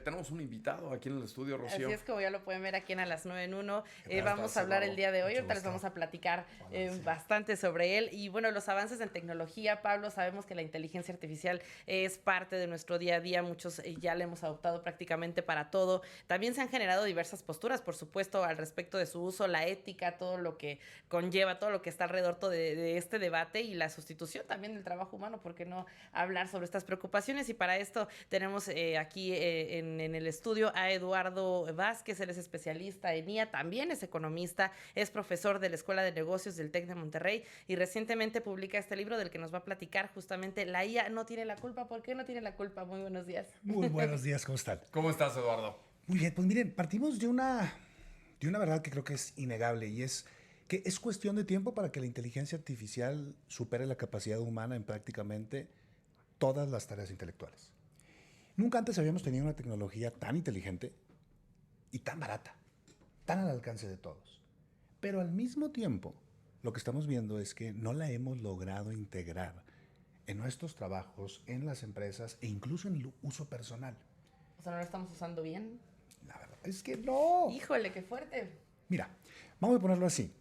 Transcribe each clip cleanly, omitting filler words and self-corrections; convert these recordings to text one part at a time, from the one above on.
tenemos un invitado aquí en el estudio, Rocío. Así es, como ya lo pueden ver aquí en A las 9 en 1. Vamos a hablar el día de hoy. Ahorita les vamos a platicar bastante sobre él. Y bueno, los avances en tecnología, Pablo, sabemos que la inteligencia artificial es parte de nuestro día a día. Muchos ya la hemos adoptado prácticamente para todo. También se han generado diversas posturas, por supuesto, al respecto de su uso, la ética, todo lo que conlleva, todo lo que está alrededor de este debate y la sustitución también del trabajo humano. ¿Por qué no hablar sobre estas preocupaciones? Y para esto tenemos aquí en el estudio a Eduardo Vázquez. Él es especialista en IA, también es economista, es profesor de la Escuela de Negocios del TEC de Monterrey y recientemente publica este libro del que nos va a platicar justamente La IA no tiene la culpa. ¿Por qué no tiene la culpa? Muy buenos días. Muy buenos días, ¿cómo están? ¿Cómo estás, Eduardo? Muy bien, pues miren, partimos de una verdad que creo que es innegable y es que es cuestión de tiempo para que la inteligencia artificial supere la capacidad humana en prácticamente todas las tareas intelectuales. Nunca antes habíamos tenido una tecnología tan inteligente y tan barata, tan al alcance de todos. Pero al mismo tiempo, lo que estamos viendo es que no la hemos logrado integrar en nuestros trabajos, en las empresas e incluso en el uso personal. O sea, ¿no lo estamos usando bien? La verdad es que no. Híjole, qué fuerte. Mira, vamos a ponerlo así.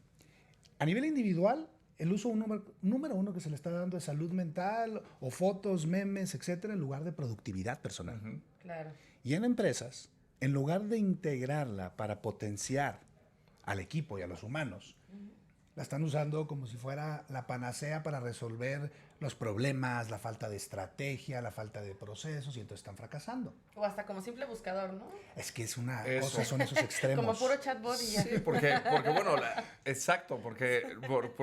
A nivel individual, el uso número uno que se le está dando es salud mental o fotos, memes, etcétera, en lugar de productividad personal. Claro. Y en empresas, en lugar de integrarla para potenciar al equipo y a los humanos, la están usando como si fuera la panacea para resolver los problemas, la falta de estrategia, la falta de procesos, y entonces están fracasando. O hasta como simple buscador, ¿no? Es que es una Eso. cosa, son esos extremos. Como puro chatbot y ya. Sí, porque bueno, exacto, porque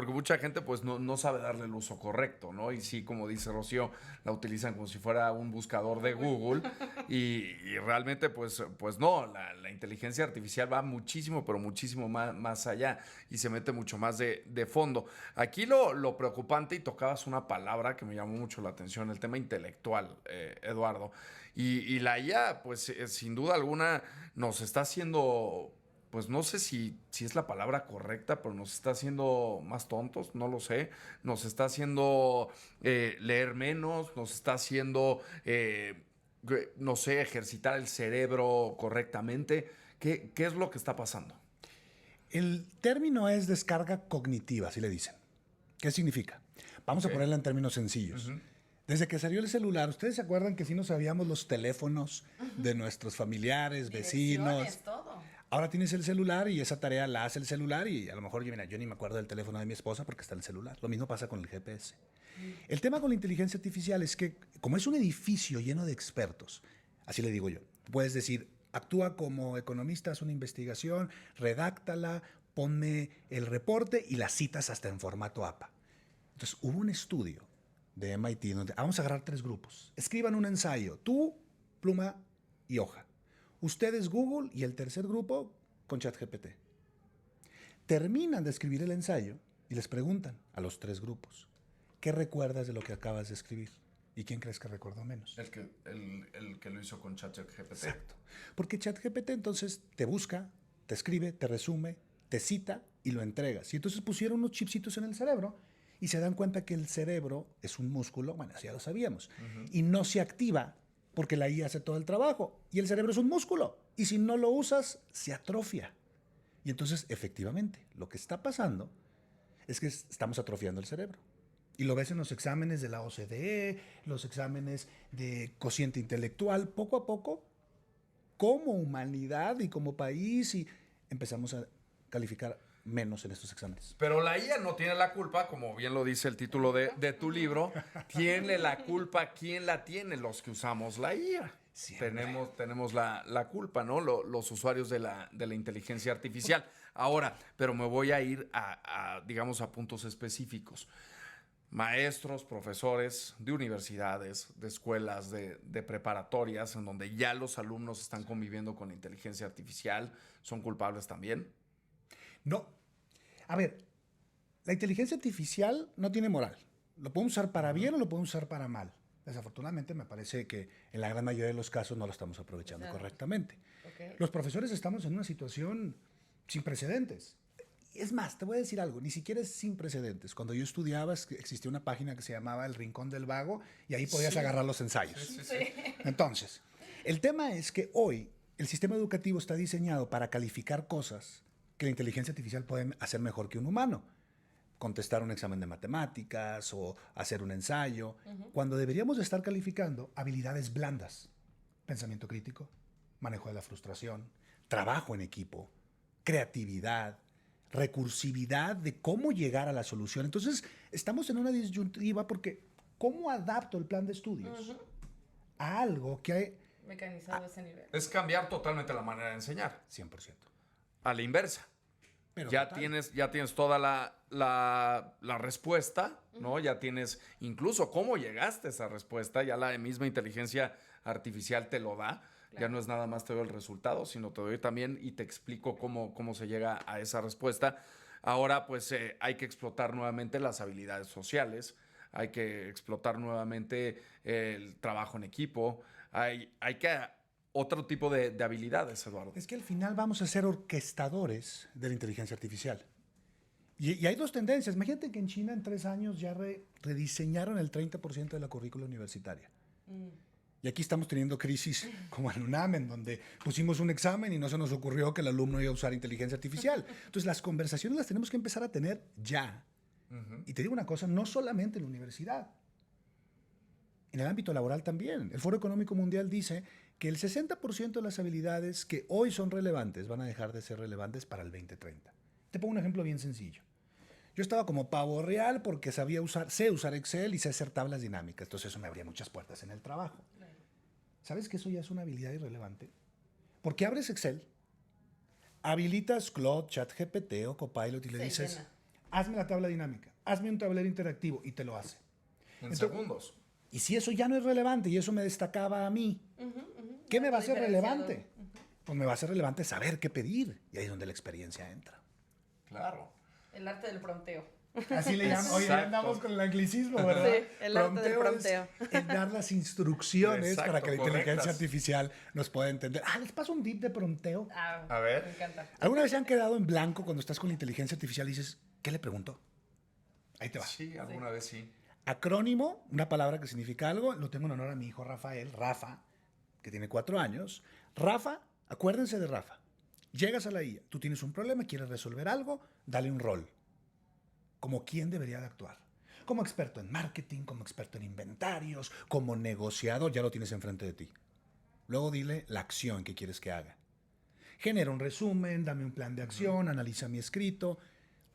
mucha gente pues no sabe darle el uso correcto, ¿no? Y sí, como dice Rocío, la utilizan como si fuera un buscador de Google y realmente pues no, la inteligencia artificial va muchísimo, pero muchísimo más allá y se mete mucho más de fondo. Aquí lo preocupante, y tocabas una palabra que me llamó mucho la atención, el tema intelectual, Eduardo, y la IA pues sin duda alguna nos está haciendo, pues no sé si es la palabra correcta, pero nos está haciendo más tontos, no lo sé. Nos está haciendo leer menos, nos está haciendo, no sé, ejercitar el cerebro correctamente. ¿Qué es lo que está pasando? El término es descarga cognitiva, así le dicen. ¿Qué significa? Vamos a ponerla en términos sencillos. Desde que salió el celular, ¿ustedes se acuerdan que sí nos sabíamos los teléfonos de nuestros familiares, vecinos? Todo. Ahora tienes el celular y esa tarea la hace el celular y a lo mejor yo ni me acuerdo del teléfono de mi esposa porque está en el celular. Lo mismo pasa con el GPS. El tema con la inteligencia artificial es que como es un edificio lleno de expertos, así le digo yo, puedes decir, actúa como economista, haz una investigación, redáctala, ponme el reporte y la citas hasta en formato APA. Entonces hubo un estudio de MIT donde vamos a agarrar 3 grupos. Escriban un ensayo, tú, pluma y hoja. Ustedes Google y el tercer grupo con ChatGPT. Terminan de escribir el ensayo y les preguntan a los 3 grupos, ¿qué recuerdas de lo que acabas de escribir? ¿Y quién crees que recordó menos? El que lo hizo con ChatGPT. Exacto. Porque ChatGPT entonces te busca, te escribe, te resume, te cita y lo entregas. Y entonces pusieron unos chipsitos en el cerebro y se dan cuenta que el cerebro es un músculo, bueno, ya lo sabíamos, y no se activa porque la IA hace todo el trabajo. Y el cerebro es un músculo. Y si no lo usas, se atrofia. Y entonces, efectivamente, lo que está pasando es que estamos atrofiando el cerebro. Y lo ves en los exámenes de la OCDE, los exámenes de cociente intelectual. Poco a poco, como humanidad y como país, y empezamos a calificar menos en estos exámenes. Pero la IA no tiene la culpa, como bien lo dice el título de tu libro. ¿Tiene la culpa? ¿Quién la tiene? Los que usamos la IA. Tenemos la culpa, ¿no? Los usuarios de la inteligencia artificial. Ahora, pero me voy a ir digamos, a puntos específicos. Maestros, profesores de universidades, de escuelas, de preparatorias, en donde ya los alumnos están conviviendo con la inteligencia artificial, ¿son culpables también? No. A ver, la inteligencia artificial no tiene moral. Lo podemos usar para bien o lo podemos usar para mal. Desafortunadamente, me parece que en la gran mayoría de los casos no lo estamos aprovechando correctamente. Okay. Los profesores estamos en una situación sin precedentes. Es más, te voy a decir algo, ni siquiera es sin precedentes. Cuando yo estudiaba existía una página que se llamaba El Rincón del Vago y ahí podías agarrar los ensayos. Sí. Entonces, El tema es que hoy el sistema educativo está diseñado para calificar cosas que la inteligencia artificial puede hacer mejor que un humano. Contestar un examen de matemáticas o hacer un ensayo, cuando deberíamos estar calificando habilidades blandas. Pensamiento crítico, manejo de la frustración, trabajo en equipo, creatividad, recursividad de cómo llegar a la solución. Entonces, estamos en una disyuntiva porque ¿cómo adapto el plan de estudios a algo que hay mecanizado a ese nivel? Es cambiar totalmente la manera de enseñar. 100%? A la inversa. Pero ya total. tienes toda la respuesta, ¿no? Ya tienes incluso cómo llegaste a esa respuesta, ya la misma inteligencia artificial te lo da. Claro. Ya no es nada más te doy el resultado, sino te doy también y te explico cómo se llega a esa respuesta. Ahora, pues, hay que explotar nuevamente las habilidades sociales, hay que explotar nuevamente el trabajo en equipo, hay que... Otro tipo de habilidades, Eduardo. Es que al final vamos a ser orquestadores de la inteligencia artificial. Y hay dos tendencias. Imagínate que en China en 3 años ya rediseñaron el 30% de la currícula universitaria. Y aquí estamos teniendo crisis como en UNAM, en donde pusimos un examen y no se nos ocurrió que el alumno iba a usar inteligencia artificial. Entonces las conversaciones las tenemos que empezar a tener ya. Y te digo una cosa, no solamente en la universidad. En el ámbito laboral también. El Foro Económico Mundial dice que el 60% de las habilidades que hoy son relevantes van a dejar de ser relevantes para el 2030. Te pongo un ejemplo bien sencillo. Yo estaba como pavo real porque sé usar Excel y sé hacer tablas dinámicas. Entonces eso me abría muchas puertas en el trabajo. ¿Sabes que eso ya es una habilidad irrelevante? Porque abres Excel, habilitas Claude, ChatGPT o Copilot y le dices, hazme la tabla dinámica, hazme un tablero interactivo y te lo hace. En segundos. Y si eso ya no es relevante y eso me destacaba a mí, ¿qué me va a hacer relevante? Pues me va a hacer relevante saber qué pedir. Y ahí es donde la experiencia entra. Claro. El arte del prompteo. Así le llaman. Hoy andamos con el anglicismo, ¿verdad? Sí, el arte del prompteo. Es dar las instrucciones Exacto, para que la inteligencia correctas. artificial nos pueda entender. Les paso un tip de prompteo. A ver. Me encanta. ¿Alguna vez se han quedado en blanco cuando estás con la inteligencia artificial y dices, ¿qué le pregunto? Ahí te va. Sí, alguna vez sí. Acrónimo, una palabra que significa algo, lo tengo en honor a mi hijo Rafael, Rafa, que tiene 4 años. Rafa, acuérdense de Rafa. Llegas a la IA, tú tienes un problema, quieres resolver algo, dale un rol. Como quién debería de actuar. Como experto en marketing, como experto en inventarios, como negociador, ya lo tienes enfrente de ti. Luego dile la acción que quieres que haga. Genera un resumen, dame un plan de acción, analiza mi escrito,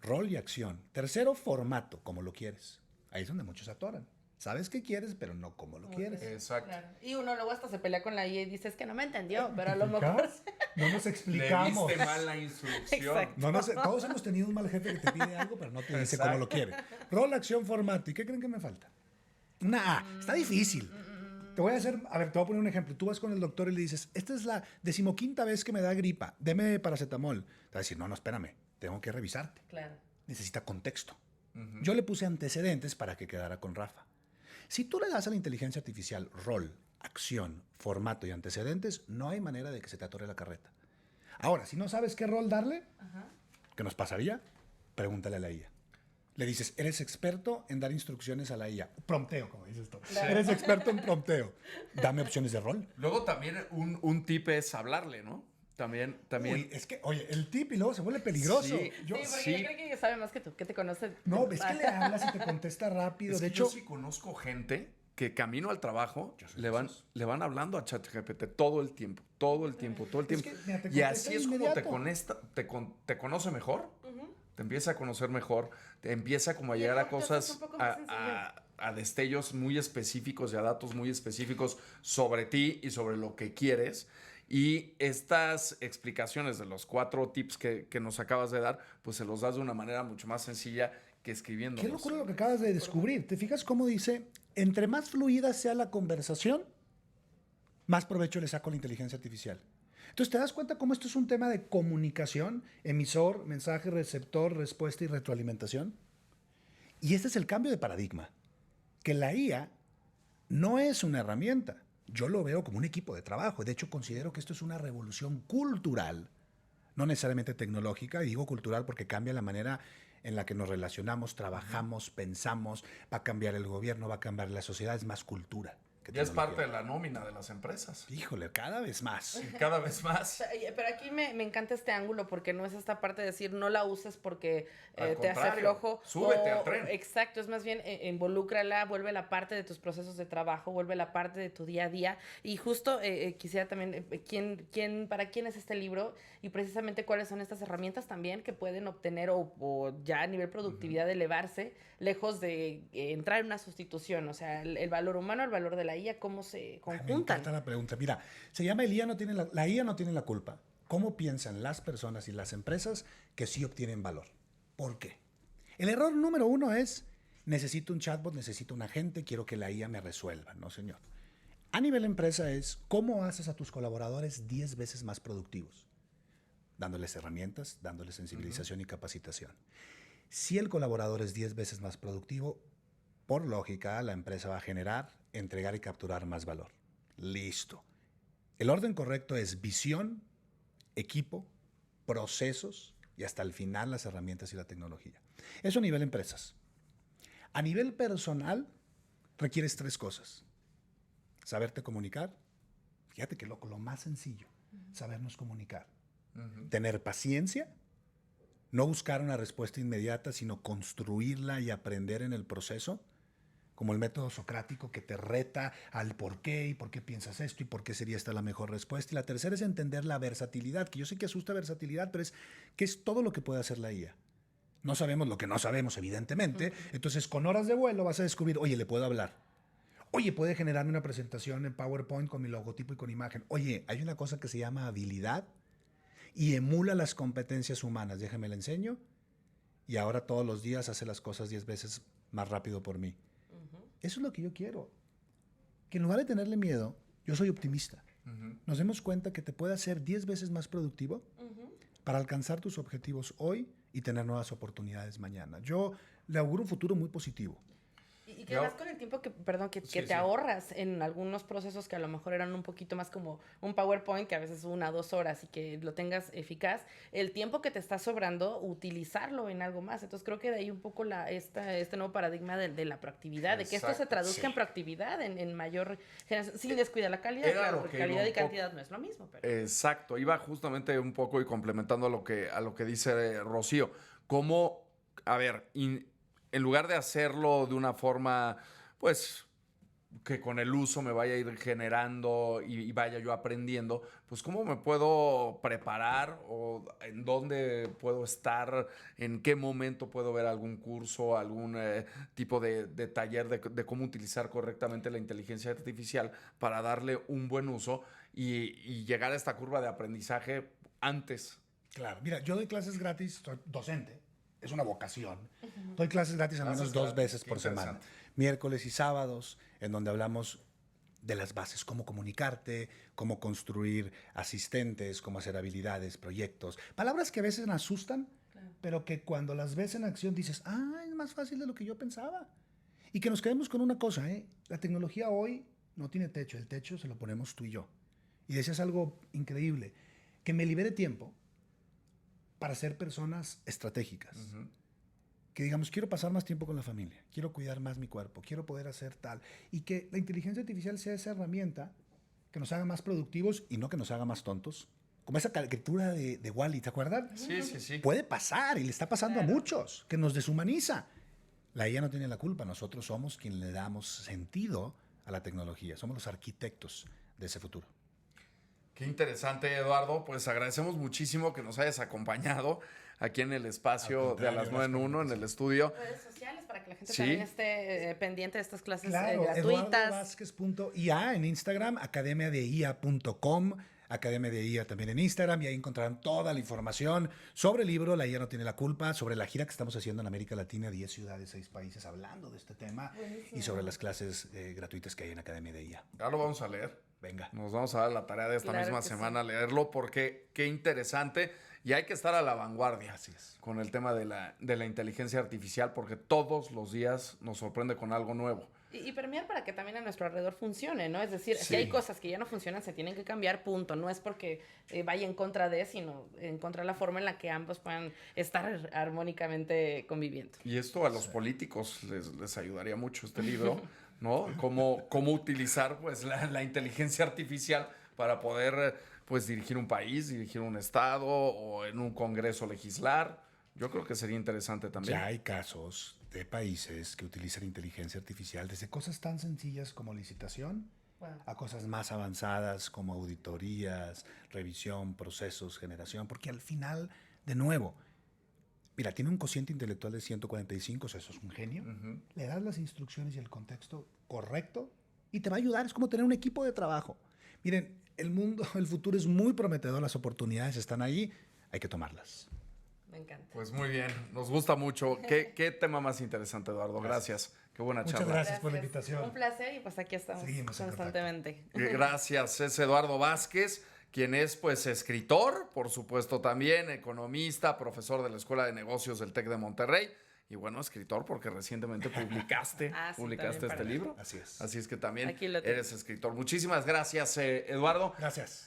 rol y acción. Tercero, formato, como lo quieres. Ahí es donde muchos atoran. Sabes qué quieres, pero no cómo lo quieres. Exacto. Claro. Y uno luego hasta se pelea con la IA y dice, es que no me entendió, pero a lo mejor... No nos explicamos. Le diste mal la instrucción. Exacto. Todos hemos tenido un mal jefe que te pide algo, pero no te dice cómo lo quiere. Rol, acción, formato. ¿Y qué creen que me falta? Una A. Está difícil. Te voy a poner un ejemplo. Tú vas con el doctor y le dices, esta es la 15ª vez que me da gripa, deme paracetamol. Te va a decir, no, espérame, tengo que revisarte. Claro. Necesita contexto. Yo le puse antecedentes para que quedara con Rafa. Si tú le das a la inteligencia artificial rol, acción, formato y antecedentes, no hay manera de que se te atore la carreta. Ahora, si no sabes qué rol darle, ¿qué nos pasaría? Pregúntale a la IA. Le dices, eres experto en dar instrucciones a la IA. Prompteo, como dices tú. Claro. Eres experto en prompteo. Dame opciones de rol. Luego también un tip es hablarle, ¿no? También. Uy, es que, oye, el tip y luego se vuelve peligroso. Sí. Sí, porque yo creo que ella sabe más que tú, que te conoce. No, ves que le hablas y te contesta rápido. Es De que hecho, yo sí conozco gente que camino al trabajo Yo soy le de van hablando a ChatGPT todo el tiempo. Es que, mira, te Y así contesta es como inmediato. te conoce mejor, te empieza a conocer mejor, te empieza como a llegar a aparte es cosas, un poco más sencillo. a destellos muy específicos y a datos muy específicos sobre ti y sobre lo que quieres. Y estas explicaciones de los 4 tips que nos acabas de dar, pues se los das de una manera mucho más sencilla que escribiendo. Qué locura lo que acabas de descubrir. ¿Te fijas cómo dice? Entre más fluida sea la conversación, más provecho le saco a la inteligencia artificial. Entonces, ¿te das cuenta cómo esto es un tema de comunicación? Emisor, mensaje, receptor, respuesta y retroalimentación. Y este es el cambio de paradigma. Que la IA no es una herramienta. Yo lo veo como un equipo de trabajo. De hecho, considero que esto es una revolución cultural, no necesariamente tecnológica. Y digo cultural porque cambia la manera en la que nos relacionamos, trabajamos, pensamos. Va a cambiar el gobierno, va a cambiar la sociedad. Es más cultura. Ya es parte de la nómina de las empresas. Híjole, cada vez más. Y cada vez más. Pero aquí me encanta este ángulo porque no es esta parte de decir no la uses porque te hace contrario, flojo. súbete al tren. Exacto, es más bien involúcrala, vuelve la parte de tus procesos de trabajo, vuelve la parte de tu día a día. Y justo quisiera también, ¿para quién es este libro? Y precisamente cuáles son estas herramientas también que pueden obtener o ya a nivel productividad elevarse, lejos de entrar en una sustitución. O sea, el valor humano, el valor de la IA, cómo se conjuntan. Me encanta la pregunta. Mira, se llama la IA no tiene la culpa. ¿Cómo piensan las personas y las empresas que sí obtienen valor? ¿Por qué? El error número 1 es, necesito un chatbot, necesito un agente, quiero que la IA me resuelva. No, señor. A nivel empresa es, ¿cómo haces a tus colaboradores 10 veces más productivos? Dándoles herramientas, dándoles sensibilización y capacitación. Si el colaborador es 10 veces más productivo, por lógica, la empresa va a generar, entregar y capturar más valor. Listo. El orden correcto es visión, equipo, procesos y hasta el final las herramientas y la tecnología. Eso a nivel empresas. A nivel personal, requieres 3 cosas. Saberte comunicar. Fíjate que loco, lo más sencillo, sabernos comunicar. Tener paciencia. No buscar una respuesta inmediata, sino construirla y aprender en el proceso, como el método socrático que te reta al por qué y por qué piensas esto y por qué sería esta la mejor respuesta. Y la tercera es entender la versatilidad, que yo sé que asusta versatilidad, pero que es todo lo que puede hacer la IA. No sabemos lo que no sabemos, evidentemente. Entonces, con horas de vuelo vas a descubrir, oye, le puedo hablar. Oye, puede generarme una presentación en PowerPoint con mi logotipo y con imagen. Oye, hay una cosa que se llama habilidad y emula las competencias humanas. Déjame la enseño. Y ahora todos los días hace las cosas 10 veces más rápido por mí. Eso es lo que yo quiero. Que en lugar de tenerle miedo, yo soy optimista. Nos demos cuenta que te puede hacer 10 veces más productivo para alcanzar tus objetivos hoy y tener nuevas oportunidades mañana. Yo le auguro un futuro muy positivo. Y que además con el tiempo que te ahorras en algunos procesos que a lo mejor eran un poquito más como un PowerPoint, que a veces 1 o 2 horas y que lo tengas eficaz, el tiempo que te está sobrando, utilizarlo en algo más. Entonces creo que de ahí un poco este nuevo paradigma de la proactividad, de que esto se traduzca en proactividad, en mayor generación, sin descuidar la calidad, claro, porque calidad y cantidad no es lo mismo. Pero... Exacto, iba justamente un poco y complementando a lo que dice Rocío. Cómo, a ver, en lugar de hacerlo de una forma, pues, que con el uso me vaya a ir generando y vaya yo aprendiendo, pues, ¿cómo me puedo preparar o en dónde puedo estar, en qué momento puedo ver algún curso, algún tipo de taller de cómo utilizar correctamente la inteligencia artificial para darle un buen uso y llegar a esta curva de aprendizaje antes? Claro, mira, yo doy clases gratis, soy docente. Es una vocación. Doy clases gratis al menos 2 veces por semana. Miércoles y sábados, en donde hablamos de las bases, cómo comunicarte, cómo construir asistentes, cómo hacer habilidades, proyectos. Palabras que a veces me asustan, pero que cuando las ves en acción dices, es más fácil de lo que yo pensaba. Y que nos quedemos con una cosa, la tecnología hoy no tiene techo, el techo se lo ponemos tú y yo. Y decías algo increíble, que me libere tiempo para ser personas estratégicas. Que digamos, quiero pasar más tiempo con la familia, quiero cuidar más mi cuerpo, quiero poder hacer tal. Y que la inteligencia artificial sea esa herramienta que nos haga más productivos y no que nos haga más tontos. Como esa caricatura de Wall-E, ¿te acuerdas? Sí. Puede pasar y le está pasando a muchos, que nos deshumaniza. La IA no tiene la culpa, nosotros somos quienes le damos sentido a la tecnología, somos los arquitectos de ese futuro. Qué interesante, Eduardo. Pues agradecemos muchísimo que nos hayas acompañado aquí en el espacio de A las 9 en 1, en el estudio. Redes sociales para que la gente también esté pendiente de estas clases gratuitas. EduardoVázquez.ia en Instagram, academiadeia.com, Academia de IA también en Instagram, y ahí encontrarán toda la información sobre el libro La IA no tiene la culpa, sobre la gira que estamos haciendo en América Latina, 10 ciudades, 6 países, hablando de este tema. Buenísimo. Y sobre las clases gratuitas que hay en Academia de IA. Ya lo vamos a leer. Venga. Nos vamos a dar la tarea de esta misma semana leerlo, porque qué interesante, y hay que estar a la vanguardia. Así es. Con el tema de la inteligencia artificial, porque todos los días nos sorprende con algo nuevo. Y permear para que también a nuestro alrededor funcione, ¿no? Es decir, si hay cosas que ya no funcionan, se tienen que cambiar, punto. No es porque vaya en contra de, sino en contra de la forma en la que ambos puedan estar armónicamente conviviendo. Y esto a los políticos les ayudaría mucho este libro, ¿no? Cómo utilizar pues la inteligencia artificial para poder pues dirigir un país, dirigir un estado o en un congreso legislar. Yo creo que sería interesante también. Ya hay casos de países que utilizan inteligencia artificial desde cosas tan sencillas como licitación a cosas más avanzadas como auditorías, revisión, procesos, generación, porque al final, de nuevo, mira, tiene un cociente intelectual de 145, o sea, eso es un genio. Le das las instrucciones y el contexto correcto y te va a ayudar. Es como tener un equipo de trabajo. Miren, el mundo, el futuro es muy prometedor, las oportunidades están ahí, hay que tomarlas. Me encanta. Pues muy bien, nos gusta mucho. ¿Qué tema más interesante, Eduardo? Gracias. Qué buena Muchas charla. gracias por la invitación. Un placer y pues aquí estamos Seguimos en constantemente. Gracias, es Eduardo Vázquez, quien es pues escritor, por supuesto también, economista, profesor de la Escuela de Negocios del TEC de Monterrey. Y bueno, escritor porque recientemente publicaste este libro. Así es. Así es que también Aquí lo tengo. eres escritor. Muchísimas gracias, Eduardo. Gracias.